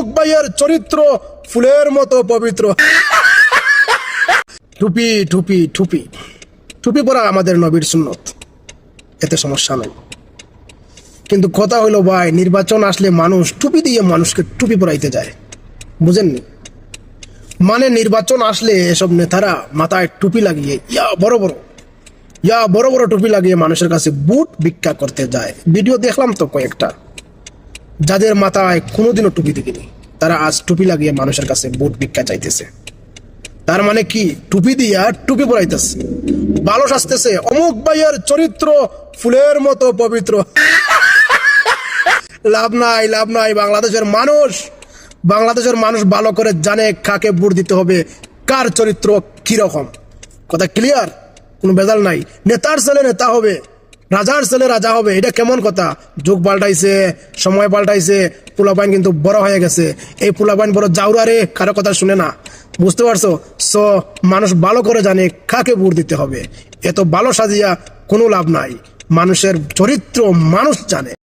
অমুক ভাইয়ের চরিত্র ফুলের মতো পবিত্র। টুপি টুপি টুপি টুপি পরা আমাদের নবীর সুন্নত, এতে সমস্যা নাই। কিন্তু কথা হইলো ভাই, নির্বাচন আসলে মানুষ টুপি দিয়ে মানুষকে টুপি পরাইতে যায়, বুঝেননি? মানে নির্বাচন আসলে এসব নেতারা মাথায় টুপি লাগিয়ে বড় বড় টুপি লাগিয়ে মানুষের কাছে বুট ভিক্ষা করতে যায়। ভিডিও দেখলাম তো কয়েকটা, যাদের মাথায় কোনোদিনও টুপি দেখিনি, তারা আজ টুপি লাগিয়ে মানুষের কাছে বুট ভিক্ষা চাইতেছে। তার মানে কি? টুপি দিয়া টুপি পরাইতেছে, ভালো সাজতেছে, অমুক ভাইয়ের চরিত্র ফুলের মতো পবিত্র। লাভ নাই। বাংলাদেশের মানুষ ভালো করে জানে কাকে ভোট দিতে হবে, কার চরিত্র কিরকম। কথা ক্লিয়ার, কোনো ভেজাল নাই। নেতার ছেলে নেতা হবে, রাজার ছেলে রাজা হবে, এটা কেমন কথা? যুগ পাল্টাইছে, সময় পাল্টাইছে, পোলাপাইন কিন্তু বড় হয়ে গেছে। এই পোলাপাইন বড় জাউরা রে, কারো কথা শুনে না, বুঝতে পারছো? সো মানুষ ভালো করে জানে কাকে ভোট দিতে হবে। এত ভালো সাজিয়া কোনো লাভ নাই, মানুষের চরিত্র মানুষ জানে।